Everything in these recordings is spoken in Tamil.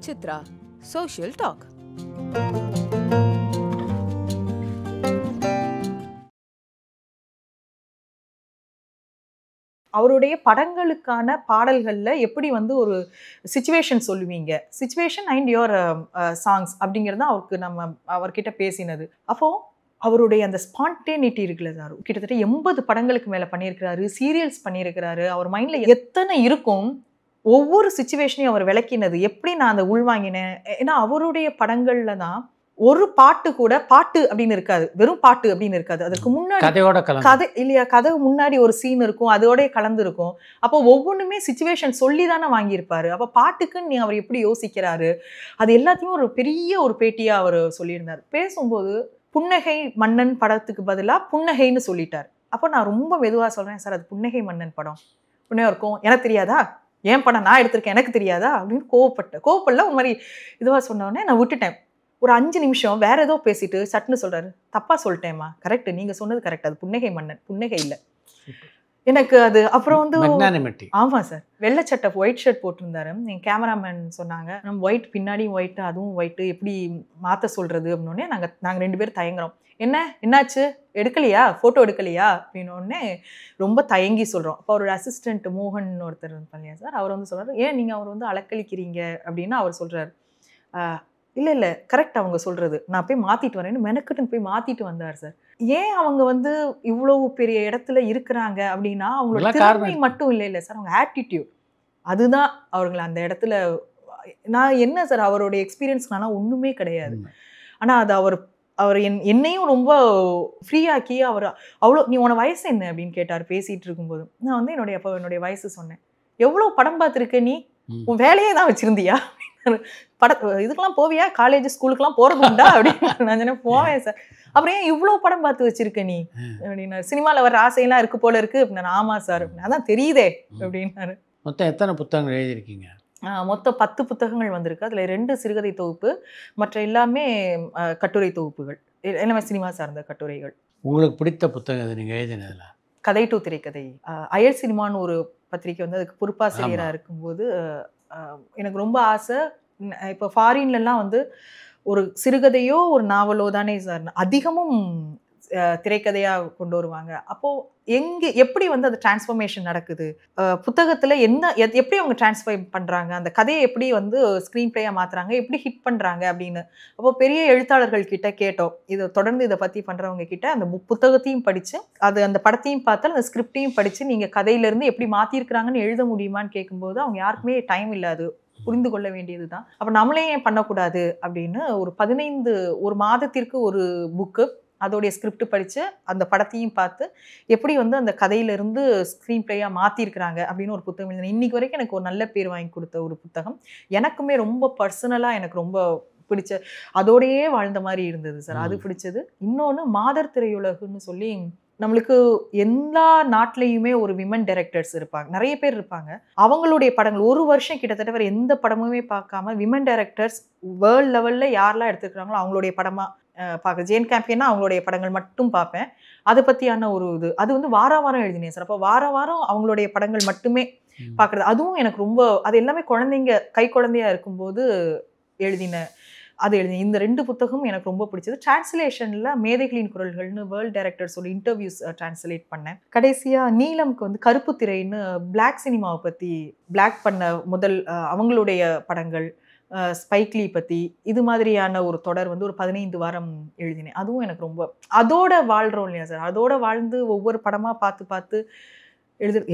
Chitra, Social Talk. அவருடைய படங்களுக்கான பாடல்கள்ல எப்படி வந்து ஒரு சிச்சுவேஷன் சொல்லுவீங்க, சிச்சுவேஷன் அண்ட் யுவர் சாங்ஸ் அப்படிங்கிறது தான் அவர்கிட்ட பேசினது. அப்போ அவருடைய அந்த ஸ்பான்டேனிட்டி இருக்குல்ல சார், கிட்டத்தட்ட 80 படங்களுக்கு மேல பண்ணியிருக்கிறாரு, சீரியல்ஸ் பண்ணியிருக்கிறாரு. அவர் மைண்ட்ல எத்தனை இருக்கும், ஒவ்வொரு சிச்சுவேஷனையும் அவர் விளக்கினது எப்படி நான் அதை உள்வாங்கினேன். ஏன்னா அவருடைய படங்கள்ல தான் ஒரு பாட்டு கூட பாட்டு அப்படின்னு இருக்காது, வெறும் பாட்டு அப்படின்னு இருக்காது. அதுக்கு முன்னாடி கதை இல்லையா, கதை முன்னாடி ஒரு சீன் இருக்கும், அதோடய கலந்து இருக்கும். அப்போ ஒவ்வொன்றுமே சிச்சுவேஷன் சொல்லி தானே வாங்கியிருப்பாரு. அப்போ பாட்டுக்குன்னு அவர் எப்படி யோசிக்கிறாரு, அது எல்லாத்தையும் ஒரு பெரிய ஒரு பேட்டியா அவர் சொல்லியிருந்தார். பேசும்போது புன்னகை மன்னன் படத்துக்கு பதிலாக புன்னகைன்னு சொல்லிட்டார். அப்போ நான் ரொம்ப மெதுவாக சொல்கிறேன், சார் அது புன்னகை மன்னன் படம் புன்னகை இருக்கும், எனக்கு தெரியாதா, ஏன் படம் நான் எடுத்திருக்கேன் எனக்கு தெரியாதா அப்படின்னு கோவப்படல ஒரு மாதிரி இதுவாக சொன்னோடனே நான் விட்டுட்டேன். ஒரு 5 நிமிஷம் வேற ஏதோ பேசிட்டு சட்டுன்னு சொல்றாரு, தப்பா சொல்லிட்டேம்மா, கரெக்ட், நீங்க சொன்னது கரெக்ட், அது புன்னகை மன்னன், புன்னகை இல்லை. எனக்கு அது அப்புறம் வந்து ஆமா சார், வெள்ளை சட்டை ஒயிட் ஷர்ட் போட்டிருந்தாரு. என் கேமராமேன் சொன்னாங்க, நம்ம ஒயிட் பின்னாடியும் ஒயிட் அதுவும் ஒயிட் எப்படி மாற்ற சொல்றது அப்படின்னோடனே நாங்கள் 2 பேரும் தயங்குறோம். என்னாச்சு, எடுக்கலையா, ஃபோட்டோ எடுக்கலையா அப்படின்னோடனே ரொம்ப தயங்கி சொல்கிறோம். அப்போ அவரோட அசிஸ்டன்ட் மோகன் ஒருத்தர் இருப்பாங்க சார், அவர் வந்து சொல்கிறார், ஏன் நீங்கள் அவர் வந்து அலக்களிக்கிறீங்க அப்படின்னு அவர் சொல்கிறார். இல்லை கரெக்ட் அவங்க சொல்கிறது, நான் போய் மாற்றிட்டு வரேன்னு மெனக்கிட்டுன்னு போய் மாற்றிட்டு வந்தார் சார். ஏன் அவங்க வந்து இவ்வளவு பெரிய இடத்துல இருக்கிறாங்க அப்படின்னா அவங்களோட திறமை மட்டும் இல்லை சார், அவங்க ஆட்டிடியூட் அதுதான் அவங்களை அந்த இடத்துல. நான் என்ன சார் அவருடைய எக்ஸ்பீரியன்ஸ்னால ஒன்றுமே கிடையாது. ஆனால் அது அவர் என்னையும் ரொம்ப ஃப்ரீயாக்கி அவர் அவ்வளோ, நீ உன வயசு என்ன அப்படின்னு கேட்டார் பேசிகிட்டு இருக்கும்போது. நான் வந்து என்னுடைய வயசு சொன்னேன். எவ்வளோ படம் பார்த்துருக்க நீ, உன் வேலையே தான் வச்சுருந்தியா, இதுக்கெல்லாம் போவியா, காலேஜ் ஸ்கூலுக்குலாம் போகிறது உண்டா அப்படின்னு நான் சொன்னேன், போவேன் சார். அப்புறம் ஏன் இவ்வளோ படம் பார்த்து வச்சிருக்க நீ அப்படின்னாரு. சினிமாவில் வர ஆசையெல்லாம் இருக்கு போல இருக்கு அப்படின்னா. ஆமாம் சார் அப்படின்னு. அதான் தெரியுதே அப்படின்னாரு. மொத்தம் எத்தனை புத்தகங்கள் எழுதியிருக்கீங்க? மொத்தம் 10 புத்தகங்கள் வந்திருக்கு. அதில் 2 சிறுகதை தொகுப்பு, மற்ற எல்லாமே கட்டுரை தொகுப்புகள், எல்லாமே சினிமா சார்ந்த கட்டுரைகள். உங்களுக்கு பிடித்த புத்தகம் அது நீங்கள் எழுதினதில்? கதை டு திரைக்கதை. அயல் சினிமான்னு ஒரு பத்திரிக்கை வந்து அதுக்கு பொறுப்பாசிரியராக இருக்கும்போது எனக்கு ரொம்ப ஆசை. இப்போ ஃபாரின்லலாம் வந்து ஒரு சிறுகதையோ ஒரு நாவலோ தானே சார் அதிகமும் திரைக்கதையாக கொண்டு வருவாங்க. அப்போது எப்படி வந்து அது டிரான்ஸ்ஃபர்மேஷன் நடக்குது, புத்தகத்தில் எப்படி அவங்க டிரான்ஸ்ஃபர் பண்ணுறாங்க, அந்த கதையை எப்படி வந்து ஸ்க்ரீன் பிளேயாக மாற்றுறாங்க, எப்படி ஹிட் பண்ணுறாங்க அப்படின்னு. அப்போது பெரிய எழுத்தாளர்கள் கிட்ட கேட்டோம், தொடர்ந்து இதை பற்றி பண்ணுறவங்க கிட்ட அந்த புத்தகத்தையும் படித்து அந்த படத்தையும் பார்த்து அந்த ஸ்கிரிப்டையும் படித்து நீங்கள் கதையிலேருந்து எப்படி மாற்றிருக்கிறாங்கன்னு எழுத முடியுமான்னு கேட்கும்போது அவங்க யாருக்குமே டைம் இல்லாது, புரிந்து கொள்ள வேண்டியது தான். அப்போ நம்மளே ஏன் பண்ணக்கூடாது அப்படின்னு ஒரு மாதத்திற்கு ஒரு புக்கு, அதோடைய ஸ்கிரிப்ட் படித்து அந்த படத்தையும் பார்த்து எப்படி வந்து அந்த கதையிலிருந்து ஸ்க்ரீன் பிளேயாக மாற்றிருக்கிறாங்க அப்படின்னு ஒரு புத்தகம் எழுதினேன். இன்றைக்கி வரைக்கும் எனக்கு ஒரு நல்ல பேர் வாங்கி கொடுத்த ஒரு புத்தகம். எனக்குமே ரொம்ப பர்சனலாக எனக்கு ரொம்ப பிடிச்ச, அதோடையே வாழ்ந்த மாதிரி இருந்தது சார், அது பிடிச்சது. இன்னொன்று மாதர் திரையுலகுன்னு சொல்லி, நம்மளுக்கு எல்லா நாட்டிலையுமே ஒரு விமன் டைரக்டர்ஸ் இருப்பாங்க, நிறைய பேர் இருப்பாங்க. அவங்களுடைய படங்கள் ஒரு வருஷம் கிட்டத்தட்ட வேறு எந்த படமுமே பார்க்காம விமன் டைரக்டர்ஸ் வேர்ல்டு லெவலில் யாரெல்லாம் எடுத்துக்கிறாங்களோ அவங்களுடைய படமாக பார்க்குறேன். ஜேன் கேம்பியன்னா அவங்களுடைய படங்கள் மட்டும் பார்ப்பேன். அதை பற்றியான ஒரு அது வந்து வாரம் எழுதினேன் சார். அப்போ வாரம் அவங்களுடைய படங்கள் மட்டுமே பார்க்குறது, அதுவும் எனக்கு ரொம்ப, அது எல்லாமே கை குழந்தையா இருக்கும்போது எழுதின. இந்த 2 புத்தகம் எனக்கு ரொம்ப பிடிச்சது. டிரான்ஸ்லேஷனில் மேதைகளின் குரல்கள்னு வேர்ல்டு டைரக்டர்ஸ் ஒரு இன்டர்வியூஸ் டிரான்ஸ்லேட் பண்ணேன். கடைசியாக நீலம்க்கு வந்து கருப்பு திரைன்னு பிளாக் சினிமாவை பற்றி, பிளாக் பண்ண முதல் அவங்களுடைய படங்கள், ஸ்பைக்லி பற்றி, இது மாதிரியான ஒரு தொடர் வந்து ஒரு 15 வாரம் எழுதினேன். அதுவும் எனக்கு ரொம்ப, அதோட வாழ்கிறோம் இல்லையா சார், அதோட வாழ்ந்து ஒவ்வொரு படமாக பார்த்து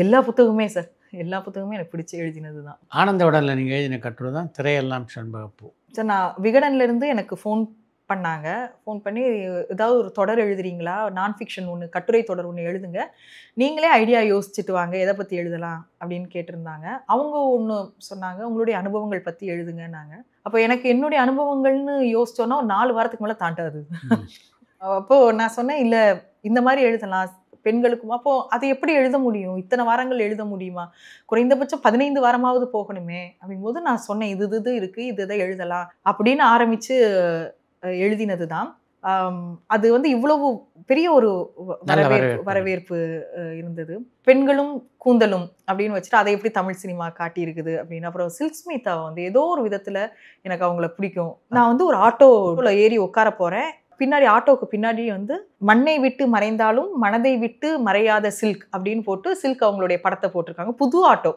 எல்லா புத்தகமே சார், எல்லா புத்தகமே எனக்கு பிடிச்சி எழுதினது தான். ஆனந்த விடலில் நீங்கள் எழுதின கட்டுரை தான் திரையெல்லாம் செண்பகப்பூ சார். நான் விகடன்லேருந்து எனக்கு ஃபோன் பண்ணி ஏதாவது ஒரு தொடர் எழுதுறீங்களா, நான் ஃபிக்ஷன் ஒன்று, கட்டுரை தொடர் ஒன்று எழுதுங்க, நீங்களே ஐடியா யோசிச்சுட்டு வாங்க, எதை பற்றி எழுதலாம் அப்படின்னு கேட்டிருந்தாங்க. அவங்க ஒன்று சொன்னாங்க, உங்களுடைய அனுபவங்கள் பற்றி எழுதுங்கன்னாங்க. அப்போ எனக்கு என்னுடைய அனுபவங்கள்னு யோசிச்சோன்னா ஒரு 4 வாரத்துக்கு மேலே தாண்டாது. அப்போது நான் சொன்னேன், இல்லை இந்த மாதிரி எழுதலாம் பெண்களுக்கும். அப்போது அதை எப்படி எழுத முடியும், இத்தனை வாரங்கள் எழுத முடியுமா, குறைந்தபட்சம் 15 வாரமாவது போகணுமே அப்படிங்கும்போது நான் சொன்னேன், இது இருக்குது, இதை எழுதலாம் அப்படின்னு ஆரம்பித்து எழுதினது தான். அது வந்து இவ்வளவு பெரிய ஒரு வரவேற்பு இருந்தது. பெண்களும் கூந்தலும் அப்படின்னு வச்சுட்டு அதை எப்படி தமிழ் சினிமா காட்டியிருக்குது அப்படின்னு. அப்புறம் சில்க் ஸ்மிதாவை வந்து ஏதோ ஒரு விதத்துல எனக்கு அவங்கள பிடிக்கும். நான் வந்து ஒரு ஆட்டோல ஏறி உட்கார போறேன். பின்னாடி ஆட்டோவுக்கு பின்னாடி வந்து மண்ணை விட்டு மறைந்தாலும் மனதை விட்டு மறையாத சில்க் அப்படின்னு போட்டு சில்க் அவங்களுடைய படத்தை போட்டிருக்காங்க. புது ஆட்டோ.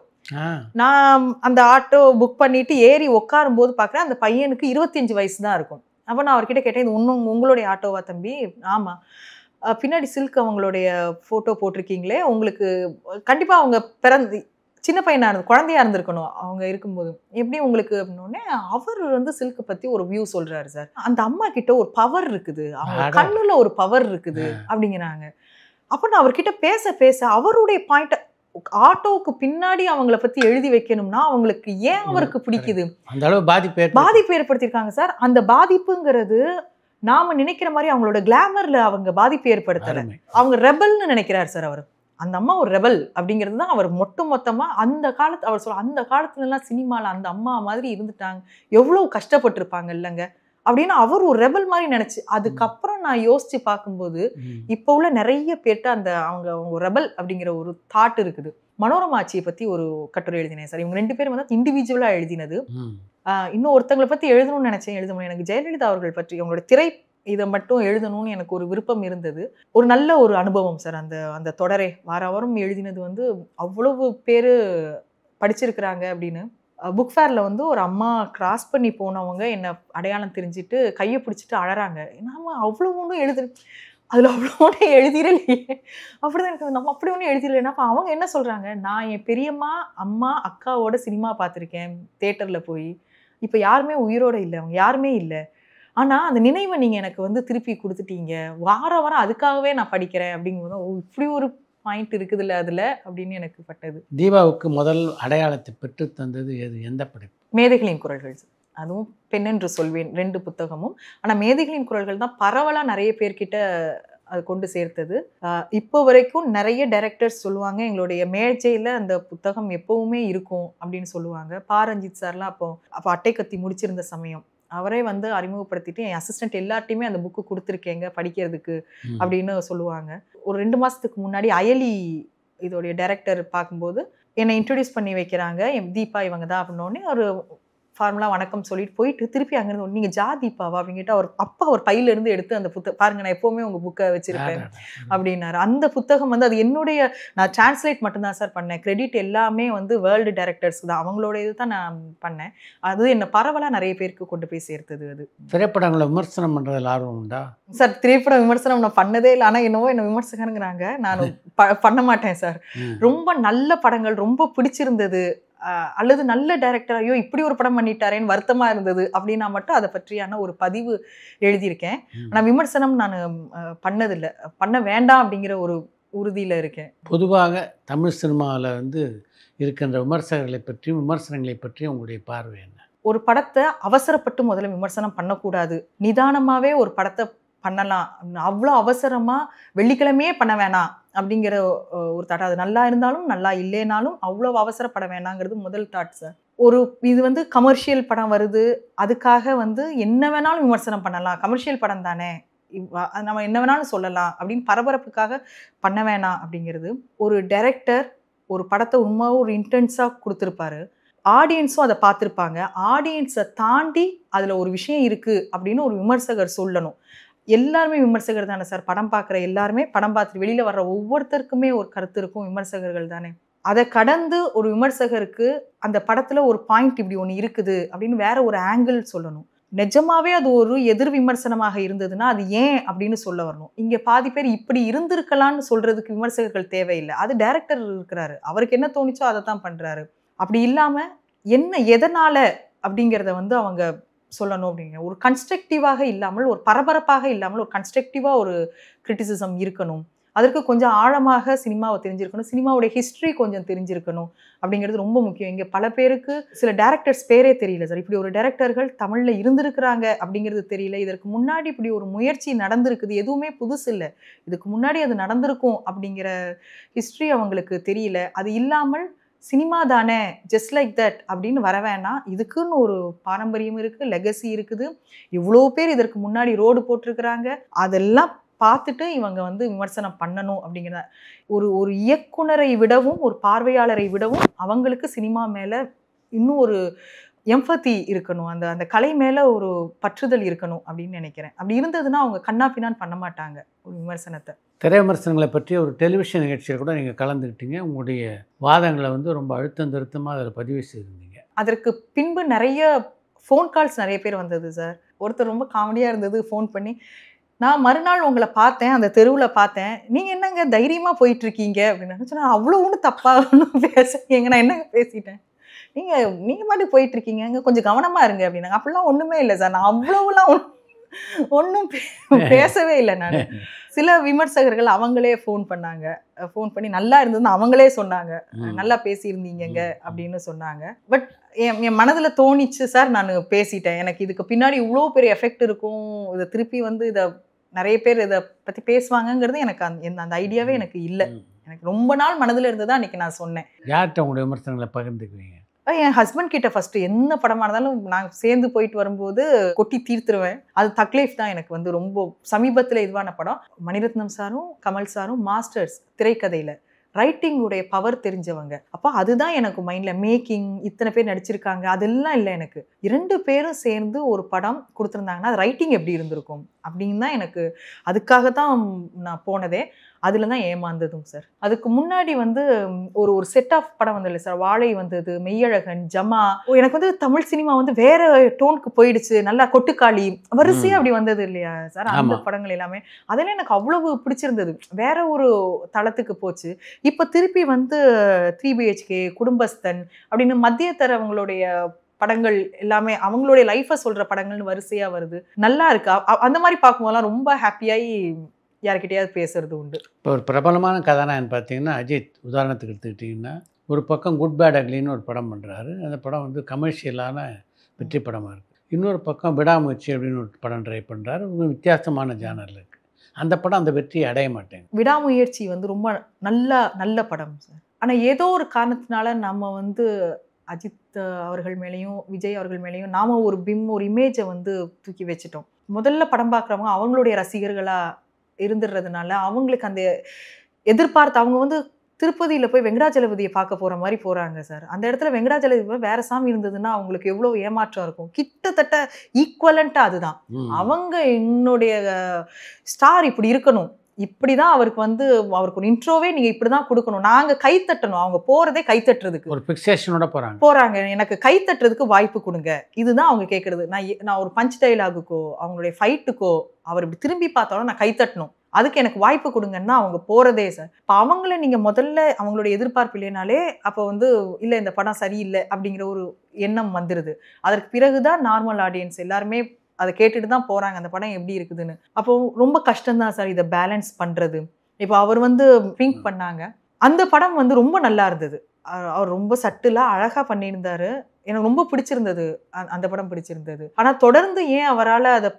நான் அந்த ஆட்டோ புக் பண்ணிட்டு ஏறி உட்காரும் போது பார்க்குறேன் அந்த பையனுக்கு 25 வயசு தான் இருக்கும். அப்போ நான் அவர்கிட்ட கேட்டேன், இது உங்களுடைய ஆட்டோவா தம்பி? ஆமா. பின்னாடி சில்க் அவங்களுடைய ஃபோட்டோ போட்டிருக்கீங்களே, உங்களுக்கு கண்டிப்பாக அவங்க சின்ன பையனாக குழந்தையா இருந்திருக்கணும் அவங்க இருக்கும்போது. எப்படி உங்களுக்கு அப்படின்னோடனே அவர் வந்து சில்க் பற்றி ஒரு வியூ சொல்கிறாரு சார். அந்த அம்மா கிட்ட ஒரு பவர் இருக்குது, அவங்க கண்ணுல ஒரு பவர் இருக்குது அப்படிங்கிறாங்க. அப்போ நான் அவர்கிட்ட பேச அவருடைய பாயிண்ட், ஆட்டோவுக்கு பின்னாடி அவங்கள பத்தி எழுதி வைக்கணும்னா அவங்களுக்கு ஏன் அவருக்கு பிடிக்குது, அந்த அளவு பாதிப்பு ஏற்படுத்தியிருக்காங்க சார். அந்த பாதிப்புங்கிறது நாம நினைக்கிற மாதிரி அவங்களோட கிளாமர்ல அவங்க பாதிப்பு ஏற்படுத்தல. அவங்க ரெபல்னு நினைக்கிறார் சார் அவர். அந்த அம்மா ஒரு ரெபல் அப்படிங்கிறது தான் அவர் மொத்தமா அந்த காலத்து அவர் சொல்ல, அந்த காலத்துல எல்லாம் சினிமால அந்த அம்மா மாதிரி இருந்துட்டாங்க, எவ்வளவு கஷ்டப்பட்டிருப்பாங்க இல்லைங்க அப்படின்னு அவர் ஒரு ரெபல் மாதிரி நினைச்சு. அதுக்கப்புறம் நான் யோசிச்சு பார்க்கும்போது இப்போ உள்ள நிறைய பேர்ட்ட அவங்க ரெபல் அப்படிங்கிற ஒரு தாட் இருக்குது. மனோரமா ஆச்சியை பத்தி ஒரு கட்டுரை எழுதினேன் சார். இவங்க 2 பேரும் வந்து இண்டிவிஜுவலா எழுதினது. இன்னும் ஒருத்தங்களை பத்தி எழுதணும்னு நினைச்சேன், எழுத முடியும். எனக்கு ஜெயலலிதா அவர்கள் பற்றி அவங்களோட திரை இதை மட்டும் எழுதணும்னு எனக்கு ஒரு விருப்பம் இருந்தது. ஒரு நல்ல ஒரு அனுபவம் சார். அந்த தொடரை வாரம் எழுதினது வந்து அவ்வளவு பேரு படிச்சிருக்கிறாங்க அப்படின்னு. புக் ஃபேர்ல வந்து ஒரு அம்மா கிராஸ் பண்ணி போனவங்க என்ன அடையாளம் தெரிஞ்சுட்டு கையை பிடிச்சிட்டு அழறாங்க. நாம அவ்வளோ ஒன்றும் அதில் அவ்வளோ ஒன்றும் எழுதிடலையே அப்படிதான் எனக்கு. நம்ம அப்படி ஒன்றும் எழுதிடலைன்னா அவங்க என்ன சொல்றாங்க, நான் என் பெரியம்மா அம்மா அக்காவோட சினிமா பார்த்துருக்கேன் தியேட்டர்ல போய். இப்போ யாருமே உயிரோட இல்லை, அவங்க யாருமே இல்லை. ஆனால் அந்த நினைவை நீங்கள் எனக்கு வந்து திருப்பி கொடுத்துட்டீங்க, வாரம் அதுக்காகவே நான் படிக்கிறேன் அப்படிங்கும்போது இப்படி ஒரு பாயிண்ட் இருக்குதுல்ல அதில் அப்படின்னு எனக்கு பட்டது. தீபாவுக்கு முதல் அடையாளத்தை பெற்று தந்தது எந்த படைப்பு? மேதைகளின் குரல்கள். அதுவும் பெண்ணென்று சொல்வேன் 2 புத்தகமும். ஆனால் மேதைகளின் குரல்கள் தான் பரவலாக நிறைய பேர்கிட்ட அது கொண்டு சேர்த்தது. இப்போ வரைக்கும் நிறைய டைரக்டர்ஸ் சொல்லுவாங்க, எங்களுடைய மேஜையில் அந்த புத்தகம் எப்பவுமே இருக்கும் அப்படின்னு சொல்லுவாங்க. பாரஞ்சித் சார்லாம் அப்போ அட்டை கத்தி முடிச்சிருந்த சமயம் அவரே வந்து அறிமுகப்படுத்திட்டு என் அசிஸ்டன்ட் எல்லார்ட்டையுமே அந்த புக்கு கொடுத்துருக்கேங்க படிக்கிறதுக்கு அப்படின்னு சொல்லுவாங்க. ஒரு 2 மாதத்துக்கு முன்னாடி அயலி இதோடைய டைரக்டர் பார்க்கும்போது என்னை இன்ட்ரடியூஸ் பண்ணி வைக்கிறாங்க. என் தீபா இவங்க தான் அப்படின்னோடனே ஒரு ஃபார்முலா வணக்கம் சொல்லிட்டு போயிட்டு திருப்பி அங்கேருந்து நீங்கள் ஜா தீபாவா அப்படிங்கிட்ட அவர் பையிலேருந்து எடுத்து அந்த பாருங்க நான் எப்போவுமே உங்கள் புக்கை வச்சிருப்பேன் அப்படின்னாரு. அந்த புத்தகம் வந்து அது என்னுடைய, நான் டிரான்ஸ்லேட் மட்டும்தான் சார் பண்ணேன். கிரெடிட் எல்லாமே வந்து வேர்ல்டு டைரக்டர்ஸ் தான், அவங்களோட இது தான் நான் பண்ணேன். அது என்னை பரவலாக நிறைய பேருக்கு கொண்டு போய் சேர்த்தது. அது திரைப்படங்களை விமர்சனம் பண்ணுறதுல ஆர்வம் உண்டா சார்? திரைப்பட விமர்சனம் நான் பண்ணதே இல்லை. ஆனால் என்னவோ என்ன விமர்சகருங்கிறாங்க, நான் பண்ண மாட்டேன் சார். ரொம்ப நல்ல படங்கள் ரொம்ப பிடிச்சிருந்தது அல்லது நல்ல டைரக்டர் ஐயோ இப்படி ஒரு படம் பண்ணிட்டாரேன்னு வருத்தமா இருந்தது அப்படின்னா மட்டும் அதை பற்றியான ஒரு பதிவு எழுதியிருக்கேன். ஆனால் விமர்சனம் நான் பண்ணதில்லை, பண்ண வேண்டாம் அப்படிங்கிற ஒரு உறுதியில் இருக்கேன். பொதுவாக தமிழ் சினிமாவில் வந்து இருக்கின்ற விமர்சகர்களை பற்றியும் விமர்சனங்களை பற்றியும் உங்களுடைய பார்வை என்ன? ஒரு படத்தை அவசரப்பட்டு முதல்ல விமர்சனம் பண்ணக்கூடாது, நிதானமாகவே ஒரு படத்தை பண்ணலாம். அவ்வளோ அவசரமாக வெள்ளிக்கிழமையே பண்ண வேணாம் அப்படிங்கிற ஒரு தாட். அது நல்லா இருந்தாலும் நல்லா இல்லைனாலும் அவ்வளோ அவசரப்பட வேணாங்கிறது முதல் தாட் சார். இது வந்து கமர்ஷியல் படம் வருது, அதுக்காக வந்து என்ன வேணாலும் விமர்சனம் பண்ணலாம், கமர்ஷியல் படம் தானே நம்ம என்ன வேணாலும் சொல்லலாம் அப்படின்னு பரபரப்புக்காக பண்ண வேணாம் அப்படிங்கிறது. ஒரு டைரக்டர் ஒரு படத்தை உண்மையாக ஒரு இன்டென்ஸாக கொடுத்துருப்பாரு, ஆடியன்ஸும் அதை பார்த்துருப்பாங்க. ஆடியன்ஸை தாண்டி அதில் ஒரு விஷயம் இருக்குது அப்படின்னு ஒரு விமர்சகர் சொல்லணும். எல்லாருமே விமர்சகர் தானே சார், படம் பார்க்குற எல்லாருமே படம் பார்த்துட்டு வெளியில் வர்ற ஒவ்வொருத்தருக்குமே ஒரு கருத்து இருக்கும், விமர்சகர்கள் தானே. அதை கடந்து ஒரு விமர்சகருக்கு அந்த படத்தில் ஒரு பாயிண்ட் இப்படி ஒன்று இருக்குது அப்படின்னு வேற ஒரு ஆங்கிள் சொல்லணும். நிஜமாவே அது ஒரு எதிர் விமர்சனமாக இருந்ததுன்னா அது ஏன் அப்படின்னு சொல்ல வரணும். இங்கே பாதி பேர் இப்படி இருந்திருக்கலான்னு சொல்கிறதுக்கு விமர்சகர்கள் தேவையில்லை. அது டைரக்டர் இருக்கிறாரு, அவருக்கு என்ன தோணிச்சோ அதை தான் பண்ணுறாரு. அப்படி இல்லாமல் என்ன எதனால் அப்படிங்கிறத வந்து அவங்க சொல்லணும். அப்படிங்கிற ஒரு கன்ஸ்ட்ரக்டிவாக இல்லாமல், ஒரு பரபரப்பாக இல்லாமல் ஒரு கன்ஸ்ட்ரக்டிவாக ஒரு கிரிட்டிசிசம் இருக்கணும். அதற்கு கொஞ்சம் ஆழமாக சினிமாவை தெரிஞ்சிருக்கணும், சினிமாவுடைய ஹிஸ்ட்ரி கொஞ்சம் தெரிஞ்சிருக்கணும் அப்படிங்கிறது ரொம்ப முக்கியம். இங்கே பல பேருக்கு சில டைரக்டர்ஸ் பேரே தெரியல சார். இப்படி ஒரு டைரக்டர்கள் தமிழில் இருந்திருக்கிறாங்க அப்படிங்கிறது தெரியல. இதற்கு முன்னாடி இப்படி ஒரு முயற்சி நடந்திருக்குது, எதுவுமே புதுசு இல்லை, இதுக்கு முன்னாடி அது நடந்திருக்கும் அப்படிங்கிற ஹிஸ்ட்ரி அவங்களுக்கு தெரியல. அது இல்லாமல் சினிமா தானே ஜஸ்ட் லைக் தட் அப்படின்னு வர வேணாம். இதுக்குன்னு ஒரு பாரம்பரியம் இருக்குது, லெகசி இருக்குது. இவ்வளோ பேர் இதற்கு முன்னாடி ரோடு போட்டிருக்கிறாங்க. அதெல்லாம் பார்த்துட்டு இவங்க வந்து விமர்சனம் பண்ணணும் அப்படிங்கிறத ஒரு இயக்குனரை விடவும் ஒரு பார்வையாளரை விடவும் அவங்களுக்கு சினிமா மேலே இன்னும் ஒரு எம்பத்தி இருக்கணும். அந்த அந்த கலை மேலே ஒரு பற்றுதல் இருக்கணும் அப்படின்னு நினைக்கிறேன். அப்படி இருந்ததுன்னா அவங்க கண்ணா பின்னான்னு பண்ண மாட்டாங்க ஒரு விமர்சனத்தை. திரை விமர்சனங்களை பற்றி ஒரு டெலிவிஷன் நிகழ்ச்சியில் கூட நீங்கள் கலந்துக்கிட்டீங்க. உங்களுடைய வாதங்களை வந்து ரொம்ப அழுத்தம் திருத்தமாக அதில் பதிவு செய்திருந்தீங்க. அதற்கு பின்பு நிறைய ஃபோன் கால்ஸ் நிறைய பேர் வந்தது சார். ஒருத்தர் ரொம்ப காமெடியாக இருந்தது. ஃபோன் பண்ணி, நான் மறுநாள் உங்களை பார்த்தேன், அந்த தெருவில் பார்த்தேன், நீங்கள் என்னங்க தைரியமாக போயிட்டுருக்கீங்க அப்படின்னு சொன்னால், அவ்வளோ ஒன்றும் தப்பாக ஒன்றும் பேசுறீங்க, நான் என்னங்க பேசிட்டேன், நீங்கள் பாட்டுக்கு போயிட்டுருக்கீங்க, அங்கே கொஞ்சம் கவனமாக இருங்க அப்படின்னாங்க. அப்படிலாம் ஒன்றுமே இல்லை சார். நான் அவ்வளோலாம் ஒன்றும் பேசவே இல்லை. நான் சில விமர்சகர்கள் அவங்களே ஃபோன் பண்ணாங்க. ஃபோன் பண்ணி நல்லா இருந்ததுன்னு அவங்களே சொன்னாங்க, நல்லா பேசியிருந்தீங்க அப்படின்னு சொன்னாங்க. பட் என் மனதில் தோணிச்சு சார், நான் பேசிட்டேன், எனக்கு இதுக்கு பின்னாடி இவ்வளோ பெரிய எஃபெக்ட் இருக்கும், இதை திருப்பி வந்து இதை நிறைய பேர் இதை பற்றி பேசுவாங்கங்கிறது எனக்கு அந்த ஐடியாவே எனக்கு இல்லை. எனக்கு ரொம்ப நாள் மனதில் இருந்ததா அன்றைக்கி நான் சொன்னேன். யார்கிட்ட உங்களுடைய விமர்சனங்களை பகிர்ந்துக்குவீங்க? என் ஹஸ்பண்ட் கிட்ட ஃபஸ்ட்டு என்ன படமாக இருந்தாலும் நான் சேர்ந்து போயிட்டு வரும்போது கொட்டி தீர்த்துருவேன். அது தக்லீஃப் தான் எனக்கு வந்து ரொம்ப சமீபத்தில் இதுவான படம். மணிரத்னம் சாரும் கமல் சாரும் மாஸ்டர்ஸ் திரைக்கதையில் ரைட்டிங்குடைய பவர் தெரிஞ்சவங்க. அப்போ அதுதான் எனக்கு மைண்டில். மேக்கிங் இத்தனை பேர் நடிச்சிருக்காங்க அதெல்லாம் இல்லை எனக்கு. 2 பேரும் சேர்ந்து ஒரு படம் கொடுத்துருந்தாங்கன்னா அது ரைட்டிங் எப்படி இருந்திருக்கும் அப்படின்னு தான் எனக்கு, அதுக்காக தான் நான் போனதே. அதில் தான் ஏமாந்ததும் சார். அதுக்கு முன்னாடி வந்து ஒரு செட் ஆஃப் படம் வந்ததில்லை சார். வாழை வந்தது, மெய்யழகன், ஜமா. எனக்கு வந்து தமிழ் சினிமா வந்து வேற டோனுக்கு போயிடுச்சு. நல்லா கொட்டுக்காளி வரிசையாக அப்படி வந்தது இல்லையா சார், அந்த படங்கள் எல்லாமே. அதெல்லாம் எனக்கு அவ்வளவு பிடிச்சிருந்தது. வேற ஒரு தளத்துக்கு போச்சு. இப்போ திருப்பி வந்து 3 BHK, குடும்பஸ்தன் அப்படின்னு மத்திய தரவங்களுடைய படங்கள் எல்லாமே அவங்களுடைய லைஃப்பை சொல்கிற படங்கள்னு வரிசையாக வருது. நல்லா இருக்கு. அந்த மாதிரி பார்க்கும்போதெல்லாம் ரொம்ப ஹாப்பியாகி யார்கிட்டயாவது பேசுறது உண்டு. இப்போ ஒரு பிரபலமான கதாநாயகன் பார்த்தீங்கன்னா அஜித் உதாரணத்துக்கு எடுத்துக்கிட்டிங்கன்னா, ஒரு பக்கம் குட் பேட் அக்லின்னு ஒரு படம் பண்ணுறாரு. அந்த படம் வந்து கமர்ஷியலான வெற்றி படமாக இருக்குது. இன்னொரு பக்கம் விடாமுயற்சி அப்படின்னு ஒரு படம் ட்ரை பண்ணுறாரு. வித்தியாசமான ஜானரில் இருக்குது. அந்த படம் அந்த வெற்றியை அடைய மாட்டேங்க. விடாமுயற்சி வந்து ரொம்ப நல்ல படம் சார். ஆனால் ஏதோ ஒரு காரணத்தினால நம்ம வந்து அஜித் அவர்கள் மேலேயும் விஜய் அவர்கள் மேலேயும் நாம் ஒரு இமேஜை வந்து தூக்கி வச்சுட்டோம். முதல்ல படம் பார்க்குறவங்க அவங்களுடைய ரசிகர்களாக இருந்துடுறதுனால அவங்களுக்கு அந்த எதிர்பார்த்து அவங்க வந்து திருப்பதியில் போய் வெங்கடாஜலபதியை பார்க்க போகிற மாதிரி போகிறாங்க சார். அந்த இடத்துல வெங்கடாஜலபதி வேறு சாமி இருந்ததுன்னா அவங்களுக்கு எவ்வளோ ஏமாற்றம் இருக்கும். கிட்டத்தட்ட ஈக்குவலண்ட்டாக அதுதான். அவங்க என்னுடைய ஸ்டார் இப்படி இருக்கணும், இப்படி தான் அவருக்கு வந்து அவருக்கு ஒரு இன்ட்ரோவே நீங்கள் இப்படி தான் கொடுக்கணும், நாங்கள் கைத்தட்டணும். அவங்க போகிறதே கைத்தட்டுறதுக்கு ஒரு ஃபிக்ஸேஷனோட போகிறாங்க. எனக்கு கைத்தட்டுறதுக்கு வாய்ப்பு கொடுங்க, இதுதான் அவங்க கேட்குறது. நான் ஒரு பஞ்ச் டைலாகுக்கோ அவங்களுடைய ஃபைட்டுக்கோ அவர் இப்படி திரும்பி பார்த்தாலும் நான் கைத்தட்டணும், அதுக்கு எனக்கு வாய்ப்பு கொடுங்கன்னா அவங்க போகிறதே சார். இப்போ அவங்கள நீங்கள் முதல்ல அவங்களுடைய எதிர்பார்ப்பு இல்லைனாலே அப்போ வந்து இல்லை இந்த படம் சரியில்லை அப்படிங்கிற ஒரு எண்ணம் வந்துடுது. அதற்கு பிறகு தான் நார்மல் ஆடியன்ஸ் எல்லாருமே அதை கேட்டுட்டு தான் போகிறாங்க அந்த படம் எப்படி இருக்குதுன்னு. அப்போ ரொம்ப கஷ்டம்தான் சார் இதை பேலன்ஸ் பண்ணுறது. இப்போ அவர் வந்து பிங்க் பண்ணாங்க, அந்த படம் வந்து ரொம்ப நல்லா இருந்தது. அவர் ரொம்ப சட்டிலாக அழகாக பண்ணியிருந்தாரு. எனக்கு ரொம்ப பிடிச்சிருந்தது, அந்த படம் பிடிச்சிருந்தது. ஆனால் தொடர்ந்து ஏன் அவரால் அதை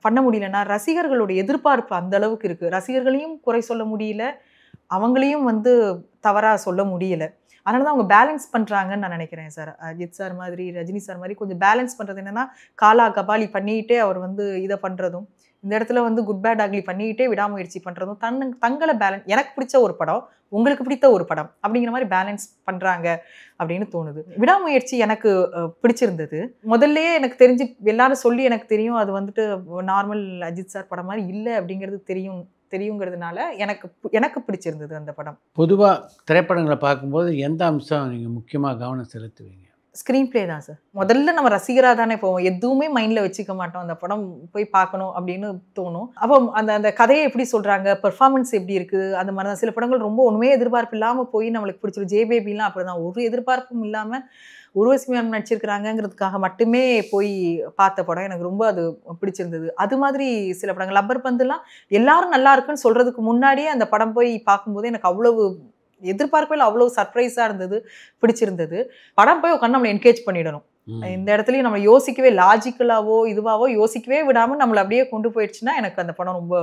பண்ண முடியலன்னா ரசிகர்களுடைய எதிர்பார்ப்பு அந்த அளவுக்கு இருக்குது. ரசிகர்களையும் குறை சொல்ல முடியல, அவங்களையும் வந்து தவறாக சொல்ல முடியல. அதனால தான் அவங்க பேலன்ஸ் பண்ணுறாங்கன்னு நான் நினைக்கிறேன் சார். அஜித் சார் மாதிரி ரஜினி சார் மாதிரி கொஞ்சம் பேலன்ஸ் பண்ணுறது என்னென்னா, காலா கபாலி பண்ணிக்கிட்டே அவர் வந்து இதை பண்ணுறதும், இந்த இடத்துல வந்து குட் பேட் அக்லி பண்ணிக்கிட்டே விடாமுயற்சி பண்ணுறதும், தங்களை பேலன்ஸ், எனக்கு பிடிச்ச ஒரு படம் உங்களுக்கு பிடித்த ஒரு படம் அப்படிங்கிற மாதிரி பேலன்ஸ் பண்ணுறாங்க அப்படின்னு தோணுது. விடாமுயற்சி எனக்கு பிடிச்சிருந்தது. முதல்லையே எனக்கு தெரிஞ்சு எல்லாரும் சொல்லி எனக்கு தெரியும் அது வந்துட்டு நார்மல் அஜித் சார் படம் மாதிரி இல்லை அப்படிங்கிறது தெரியுங்கிறதுனால எனக்கு பிடிச்சிருந்தது அந்த படம். பொதுவாக திரைப்படங்களை பார்க்கும்போது எந்த அம்சம் நீங்கள் முக்கியமாக கவனம் செலுத்துவீங்க? ஸ்க்ரீன் பிளே தான் சார். முதல்ல நம்ம ரசிகராக தானே போவோம், எதுவுமே மைண்டில் வச்சுக்க மாட்டோம். அந்த படம் போய் பார்க்கணும் அப்படின்னு தோணும். அப்போ அந்த கதையை எப்படி சொல்கிறாங்க, பெர்ஃபார்மன்ஸ் எப்படி இருக்குது, அந்த மாதிரி தான். சில படங்கள் ரொம்ப ஒன்றுமே எதிர்பார்ப்பு இல்லாமல் போய் நம்மளுக்கு பிடிச்சிடும். ஜேபேபிலாம் அப்படி தான், ஒரு எதிர்பார்ப்பும் இல்லாமல் உருவசி மேம் நடிச்சிருக்கிறாங்கிறதுக்காக மட்டுமே போய் பார்த்த படம் எனக்கு ரொம்ப அது பிடிச்சிருந்தது. அது மாதிரி சில படங்கள் லப்பர் பந்துலாம் எல்லாரும் நல்லா இருக்குன்னு சொல்கிறதுக்கு முன்னாடியே அந்த படம் போய் பார்க்கும்போது எனக்கு அவ்வளவு எதிர்பார்க்கவே அவ்வளோ சர்ப்ரைஸாக இருந்தது, பிடிச்சிருந்தது. படம் போய் உட்காந்து நம்மளை என்கேஜ் பண்ணிடணும். இந்த இடத்துலையும் நம்ம யோசிக்கவே லாஜிக்கலாவோ இதுவாவோ யோசிக்கவே விடாமல் நம்மளை அப்படியே கொண்டு போயிடுச்சுன்னா எனக்கு அந்த படம் ரொம்ப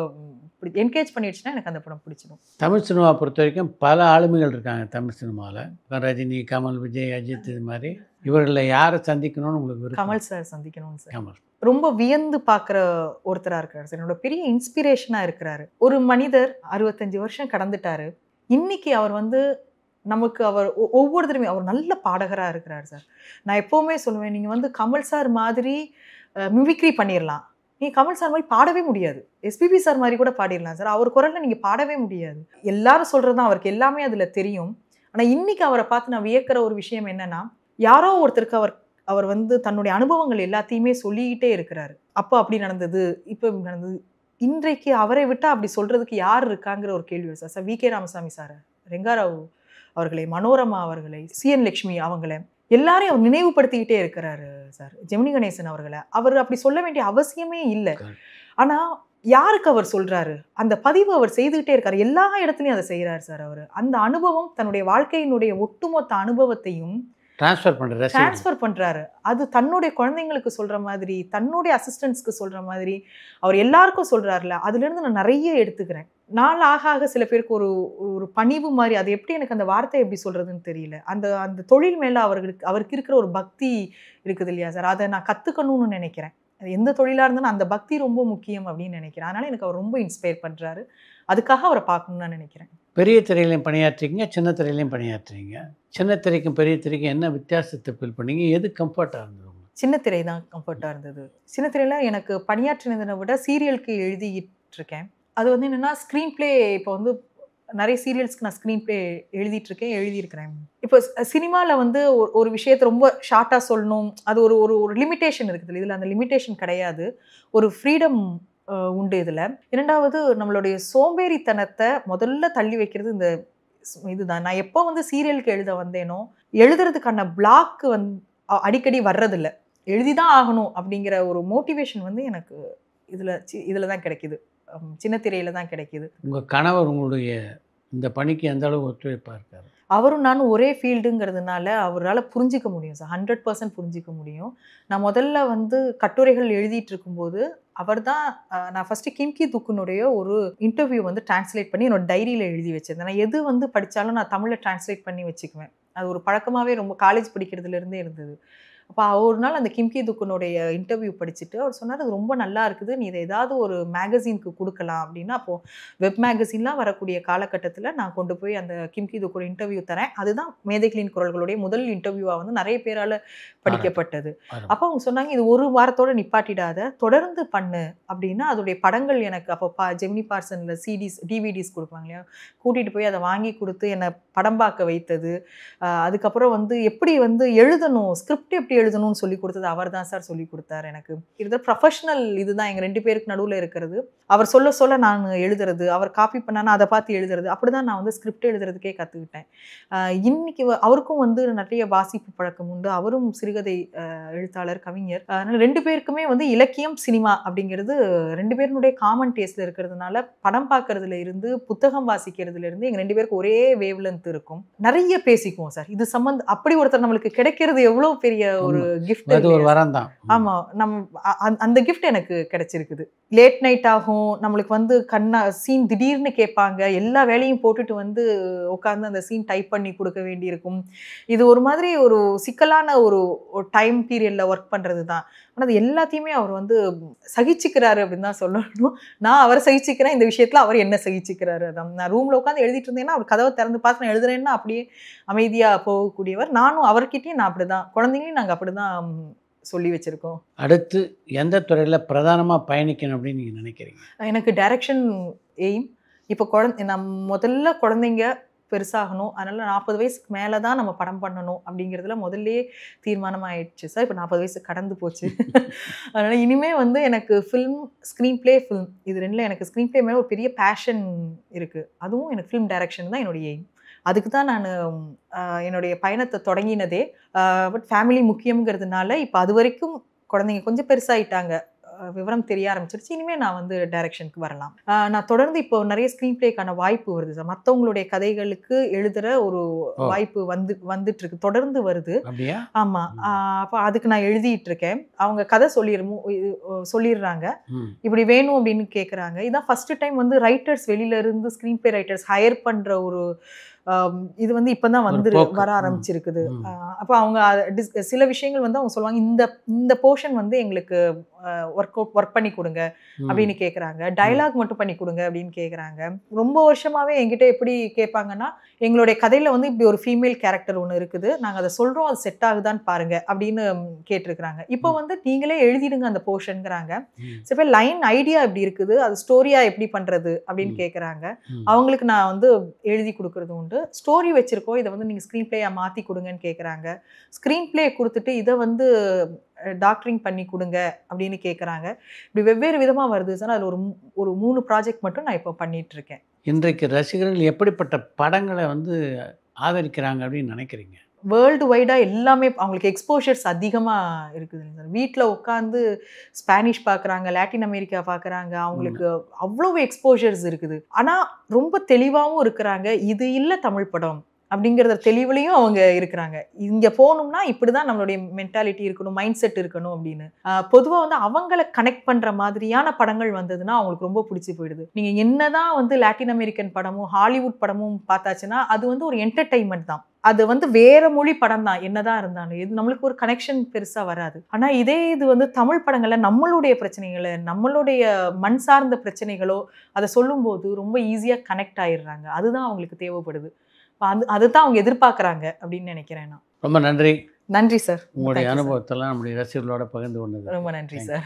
என்கரேஜ் பண்ணிடுச்சுன்னா எனக்கு அந்த படம் பிடிச்சிடும். தமிழ் சினிமா பொறுத்த வரைக்கும் பல ஆளுமைகள் இருக்காங்க தமிழ் சினிமாவில். ரஜினி, கமல், விஜய், அஜித், இது மாதிரி. இவர்களில் யாரை சந்திக்கணும்னு உங்களுக்கு? கமல் சார் சந்திக்கணும்னு சார். கமல் ரொம்ப வியந்து பார்க்குற ஒருத்தராக இருக்கிறார் சார். என்னோட பெரிய இன்ஸ்பிரேஷனாக இருக்கிறாரு. ஒரு மனிதர் 65 வருஷம் கடந்துட்டாரு. இன்னைக்கு அவர் வந்து நமக்கு அவர் ஒவ்வொருத்தருமே அவர் நல்ல பாடகராக இருக்கிறார் சார். நான் எப்போவுமே சொல்லுவேன், நீங்கள் வந்து கமல் சார் மாதிரி மிமிக்ரி பண்ணிடலாம், நீங்கள் கமல் சார் மாதிரி பாடவே முடியாது. எஸ்பிபி சார் மாதிரி கூட பாடிடலாம் சார், அவர் குரலில் நீங்கள் பாடவே முடியாது. எல்லாரும் சொல்கிறது தான், அவருக்கு எல்லாமே அதில் தெரியும். ஆனால் இன்னைக்கு அவரை பார்த்து நான் வியக்கிற ஒரு விஷயம் என்னென்னா, யாரோ ஒருத்தருக்கு அவர் வந்து தன்னுடைய அனுபவங்கள் எல்லாத்தையுமே சொல்லிக்கிட்டே இருக்கிறாரு. அப்போ அப்படி நடந்தது, இப்போ நடந்தது. இன்றைக்கு அவரை விட்டால் அப்படி சொல்கிறதுக்கு யார் இருக்காங்கிற ஒரு கேள்வி sir. Sir V K. Ramasamy sir, Rangarao அவர்களை, மனோரமா அவர்களை, சி.என். லக்ஷ்மி அவங்களை எல்லாரையும் அவர் நினைவுபடுத்திக்கிட்டே இருக்கிறாரு சார். ஜெமினி கணேசன் அவர்களை அவர் அப்படி சொல்ல வேண்டிய அவசியமே இல்லை. ஆனால் யாருக்கு அவர் சொல்கிறாரு, அந்த பதிவு அவர் செய்துக்கிட்டே இருக்காரு. எல்லா இடத்துலையும் அதை செய்கிறார் சார். அவர் அந்த அனுபவம், தன்னுடைய வாழ்க்கையினுடைய ஒட்டுமொத்த அனுபவத்தையும் ட்ரான்ஸ்ஃபர் பண்ணுறாரு. அது தன்னுடைய குழந்தைங்களுக்கு சொல்கிற மாதிரி, தன்னுடைய அசிஸ்டன்ட்ஸ்க்கு சொல்கிற மாதிரி அவர் எல்லாருக்கும் சொல்கிறாருல, அதுலேருந்து நான் நிறைய எடுத்துக்கிறேன். நாள் ஆக சில பேருக்கு ஒரு பணிவு மாதிரி, அது எப்படி எனக்கு அந்த வார்த்தை எப்படி சொல்கிறதுன்னு தெரியல. அந்த தொழில் மேலே அவருக்கு இருக்கிற ஒரு பக்தி இருக்குது இல்லையா சார், அதை நான் கற்றுக்கணும்னு நினைக்கிறேன். அது எந்த தொழிலாக இருந்தாலும் அந்த பக்தி ரொம்ப முக்கியம் அப்படின்னு நினைக்கிறேன். அதனால் எனக்கு அவர் ரொம்ப இன்ஸ்பயர் பண்ணுறாரு. அதுக்காக அவரை பார்க்கணும்னு நான் நினைக்கிறேன். பெரிய திரையிலையும் பணியாற்றிங்க, சின்ன திரையிலையும் பணியாற்றுறீங்க. சின்ன திரைக்கும் பெரிய திரைக்கும் என்ன வித்தியாசத்தை ஃபீல் பண்ணீங்க? எது கம்ஃபர்ட்டாக இருந்தது? சின்ன திரை தான் கம்ஃபர்ட்டாக இருந்தது. சின்ன திரையில் எனக்கு பணியாற்றினதை விட சீரியலுக்கு எழுதிட்டு இருக்கேன். அது வந்து என்னென்னா, ஸ்க்ரீன் ப்ளே இப்போ வந்து நிறைய சீரியல்ஸ்க்கு நான் ஸ்க்ரீன் ப்ளே எழுதியிருக்கிறேன். இப்போ சினிமாவில் வந்து ஒரு விஷயத்தை ரொம்ப ஷார்ட்டாக சொல்லணும், அது ஒரு லிமிட்டேஷன் இருக்குது. இதில் அந்த லிமிட்டேஷன் கிடையாது, ஒரு ஃப்ரீடம் உண்டு இதில். இரண்டாவது, நம்மளுடைய சோம்பேறித்தனத்தை முதல்ல தள்ளி வைக்கிறது இதுதான். நான் எப்போ வந்து சீரியலுக்கு எழுத வந்தேனோ, எழுதுறதுக்கான பிளாக் அடிக்கடி வர்றதில்லை. எழுதிதான் ஆகணும் அப்படிங்கிற ஒரு மோட்டிவேஷன் வந்து எனக்கு இதில் தான் கிடைக்குது, சின்ன திரையில் தான் கிடைக்குது. உங்கள் கணவர் உங்களுடைய இந்த பணிக்கு எந்த அளவு ஒத்துழைப்பாக இருக்காரு? அவரும் நானும் ஒரே ஃபீல்டுங்கிறதுனால அவரால் புரிஞ்சிக்க முடியும் சார், 100% புரிஞ்சிக்க முடியும். நான் முதல்ல வந்து கட்டுரைகள் எழுதிட்டு இருக்கும்போது அவர் தான், நான் ஃபஸ்ட்டு கிம்கி துக்குனுடைய ஒரு இன்டர்வியூ வந்து டிரான்ஸ்லேட் பண்ணி என்னோட டைரியில் எழுதி வச்சிருந்தேன். நான் எது வந்து படித்தாலும் நான் தமிழில் டிரான்ஸ்லேட் பண்ணி வச்சுக்குவேன். அது ஒரு பழக்கமாகவே ரொம்ப காலேஜ் படிக்கிறதுலேருந்தே இருந்தது. அப்போ ஒரு நாள் அந்த கிம்கி துக்குனுடைய இன்டர்வியூ படிச்சுட்டு அவர் சொன்னார், அது ரொம்ப நல்லா இருக்குது, நீ இதை ஏதாவது ஒரு மேகசினுக்கு கொடுக்கலாம் அப்படின்னா. அப்போது வெப் மேகசின்லாம் வரக்கூடிய காலகட்டத்தில் நான் கொண்டு போய் அந்த கிம்கி துக்கோட இன்டர்வியூ தரேன். அதுதான் மேதைகளின் குரல்களுடைய முதல் இன்டர்வியூவாக வந்து நிறைய பேரால் படிக்கப்பட்டது. அப்போ அவங்க சொன்னாங்க, இது ஒரு வாரத்தோடு நிப்பாட்டிடாத, தொடர்ந்து பண்ணு அப்படின்னா. அதோடைய படங்கள் எனக்கு அப்போ ஜெமினி பார்சனில் டிவிடிஸ் கொடுப்பாங்க இல்லையா, கூட்டிகிட்டு போய் அதை வாங்கி கொடுத்து என்னை படம் பார்க்க வைத்தது. அதுக்கப்புறம் வந்து எப்படி வந்து எழுதணும், ஸ்கிரிப்ட் எப்படி எழுதணும்னு சொல்லி கொடுத்தது அவர் தான் சார் சொல்லி கொடுத்தாரு எனக்கு. இது ப்ரொஃபஷனல் இதுதான் எங்கள் 2 பேருக்கு நடுவில் இருக்கிறது. அவர் சொல்ல நான் எழுதுறது, அவர் காப்பி பண்ணானா அதை பார்த்து எழுதுறது, அப்படி தான் நான் வந்து ஸ்கிரிப்ட் எழுதுறதுக்கே கற்றுக்கிட்டேன். இன்னைக்கு அவருக்கும் வந்து நிறைய வாசிப்பு பழக்கம் உண்டு. அவரும் சிறுகதை எழுத்தாளர், கவிஞர். அதனால் 2 பேருக்குமே வந்து இலக்கியம், சினிமா அப்படிங்கிறது 2 பேருடைய காமன் டேஸ்ட்டில் இருக்கிறதுனால படம் பார்க்கறதுல இருந்து புத்தகம் வாசிக்கிறதுல இருந்து எங்கள் 2 பேருக்கு ஒரே வேவ் லென்த் இருக்கும். நிறைய பேசிக்குவோம் சார். இது அப்படி ஒருத்தர் நம்மளுக்கு கிடைக்கிறது எவ்வளோ பெரிய ஒரு கிஃப்ட். அது ஒரு வரம் தான். ஆமாம், அந்த கிஃப்ட் எனக்கு கிடைச்சிருக்குது. லேட் நைட் ஆகும், நம்மளுக்கு வந்து சீன் திடீர்னு கேட்பாங்க, எல்லா வேலையும் போட்டுட்டு வந்து உட்காந்து அந்த சீன் டைப் பண்ணி கொடுக்க வேண்டியிருக்கும். இது ஒரு மாதிரி ஒரு சிக்கலான ஒரு டைம் பீரியடில் ஒர்க் பண்ணுறது தான். ஆனால் அது எல்லாத்தையுமே அவர் வந்து சகிச்சுக்கிறாரு அப்படின்னு தான் சொல்லணும். நான் அவரை சகிச்சுக்கிறேன், இந்த விஷயத்தில் அவர் என்ன சகிச்சுக்கிறாரு. அதான் நான் ரூமில் உட்காந்து எழுதிட்டு இருந்தேன்னா அவர் கதவை திறந்து பார்த்து நான் எழுதுறேன்னா அப்படியே அமைதியாக போகக்கூடியவர். நானும் அவர்கிட்டயும் நான் அப்படி தான், குழந்தைங்களையும் நாங்கள் அப்படி தான் சொல்லி வச்சுருக்கோம். அடுத்து எந்த துறையில் பிரதானமாக பயணிக்கணும் அப்படின்னு நீங்கள் நினைக்கிறீங்க? எனக்கு டைரக்ஷன் எய்ம். இப்போ நான் முதல்ல குழந்தைங்க பெருசாகணும், அதனால் 40 வயசுக்கு மேலே தான் நம்ம படம் பண்ணணும் அப்படிங்கிறதுல முதல்லே தீர்மானம் ஆயிடுச்சு சார். இப்போ 40 வயசு கடந்து போச்சு. அதனால் இனிமேல் வந்து எனக்கு ஃபில்ம், ஸ்க்ரீன் ப்ளே, ஃபில்ம், இது 2ல் எனக்கு ஸ்க்ரீன் ப்ளே மேலே ஒரு பெரிய பேஷன் இருக்குது. அதுவும் எனக்கு ஃபில்ம் டைரக்ஷன் தான் என்னுடைய எய்ம். அதுக்கு தான் நான் என்னுடைய பயணத்தை தொடங்கினதே. பட் ஃபேமிலி முக்கியங்கிறதுனால இப்போ அது வரைக்கும் குழந்தைங்க கொஞ்சம் பெருசாகிட்டாங்க, விவரம் தெரிய ஆரம்பிச்சிருச்சு. இனிமேல் நான் வந்து டைரக்ஷனுக்கு வரலாம். நான் தொடர்ந்து இப்போ நிறைய ஸ்க்ரீன் பிளேக்கான வாய்ப்பு வருது சார். மற்றவங்களுடைய கதைகளுக்கு எழுதுகிற ஒரு வாய்ப்பு வந்துட்டு இருக்கு, தொடர்ந்து வருது. ஆமாம். அப்போ அதுக்கு நான் எழுதிட்டு இருக்கேன். அவங்க கதை சொல்லிடுறாங்க, இப்படி வேணும் அப்படின்னு கேட்குறாங்க. இதான் ஃபர்ஸ்ட் டைம் வந்து ரைட்டர்ஸ் வெளியில இருந்து ஸ்க்ரீன் பிளே ரைட்டர்ஸ் ஹையர் பண்ணுற ஒரு இது வந்து இப்போதான் வர ஆரம்பிச்சிருக்குது. அப்போ அவங்க சில விஷயங்கள் வந்து அவங்க சொல்லுவாங்க, இந்த போர்ஷன் வந்து எங்களுக்கு ஒர்க் பண்ணி கொடுங்க அப்படின்னு கேட்குறாங்க. டயலாக் மட்டும் பண்ணி கொடுங்க அப்படின்னு கேட்குறாங்க. ரொம்ப வருஷமாவே என்கிட்ட எப்படி கேட்பாங்கன்னா, எங்களுடைய கதையில வந்து இப்படி ஒரு ஃபீமேல் கேரக்டர் ஒன்று இருக்குது, நாங்கள் அதை சொல்றோம், அது செட் ஆகுதான்னு பாருங்க அப்படின்னு கேட்டிருக்கிறாங்க. இப்போ வந்து நீங்களே எழுதிடுங்க அந்த போர்ஷனுங்கிறாங்க. சில லைன் ஐடியா எப்படி இருக்குது, அது ஸ்டோரியா எப்படி பண்றது அப்படின்னு கேட்குறாங்க. அவங்களுக்கு நான் வந்து எழுதி கொடுக்கறது உண்டு. ஸ்டோரி வச்சிருக்கோம், இதை வந்து நீங்கள் ஸ்க்ரீன் பிளேயா மாற்றி கொடுங்கன்னு கேட்குறாங்க. ஸ்க்ரீன் பிளே கொடுத்துட்டு இதை வந்து டாக்டரிங் பண்ணி கொடுங்க அப்படின்னு கேட்குறாங்க. இப்படி வெவ்வேறு விதமாக வருது சார். அதில் ஒரு 3 ப்ராஜெக்ட் மட்டும் நான் இப்போ பண்ணிட்டு இருக்கேன். இன்றைக்கு ரசிகர்கள் எப்படிப்பட்ட படங்களை வந்து ஆதரிக்கிறாங்க அப்படின்னு நினைக்கிறீங்க? வேர்ல்டு வைடாக எல்லாமே அவங்களுக்கு எக்ஸ்போஷர்ஸ் அதிகமாக இருக்குதுங்க சார். வீட்டில் உட்காந்து ஸ்பானிஷ் பார்க்குறாங்க, லாட்டின் அமெரிக்கா பார்க்குறாங்க, அவங்களுக்கு அவ்வளோ எக்ஸ்போஷர்ஸ் இருக்குது. ஆனால் ரொம்ப தெளிவாகவும் இருக்கிறாங்க, இது இல்லை தமிழ் படம் அப்படிங்கிறத தெளிவுலையும் அவங்க இருக்கிறாங்க. இங்கே போகணும்னா இப்படி தான் நம்மளுடைய மென்டாலிட்டி இருக்கணும், மைண்ட் செட் இருக்கணும் அப்படின்னு. பொதுவாக வந்து அவங்கள கனெக்ட் பண்ணுற மாதிரியான படங்கள் வந்ததுன்னா அவங்களுக்கு ரொம்ப பிடிச்சி போயிடுது. நீங்கள் என்னதான் வந்து லாட்டின் அமெரிக்கன் படமும் ஹாலிவுட் படமும் பார்த்தாச்சுன்னா அது வந்து ஒரு என்டர்டெயின்மெண்ட் தான். அது வந்து வேற மொழி படம் தான் என்னதான் இருந்தாலும், இது நம்மளுக்கு ஒரு கனெக்ஷன் பெருசாக வராது. ஆனால் இதே இது வந்து தமிழ் படங்களில் நம்மளுடைய பிரச்சனைகளை, நம்மளுடைய மண் சார்ந்த பிரச்சனைகளோ அதை சொல்லும்போது ரொம்ப ஈஸியாக கனெக்ட் ஆயிடுறாங்க. அதுதான் அவங்களுக்கு தேவைப்படுது. அதுதான் அவங்க எதிர்பார்க்குறாங்க அப்படின்னு நினைக்கிறேன் நான். ரொம்ப நன்றி. நன்றி சார். உங்களுடைய அனுபவத்தெல்லாம் நம்முடைய ரசிகர்களோட பகிர்ந்து கொண்டது ரொம்ப நன்றி சார்.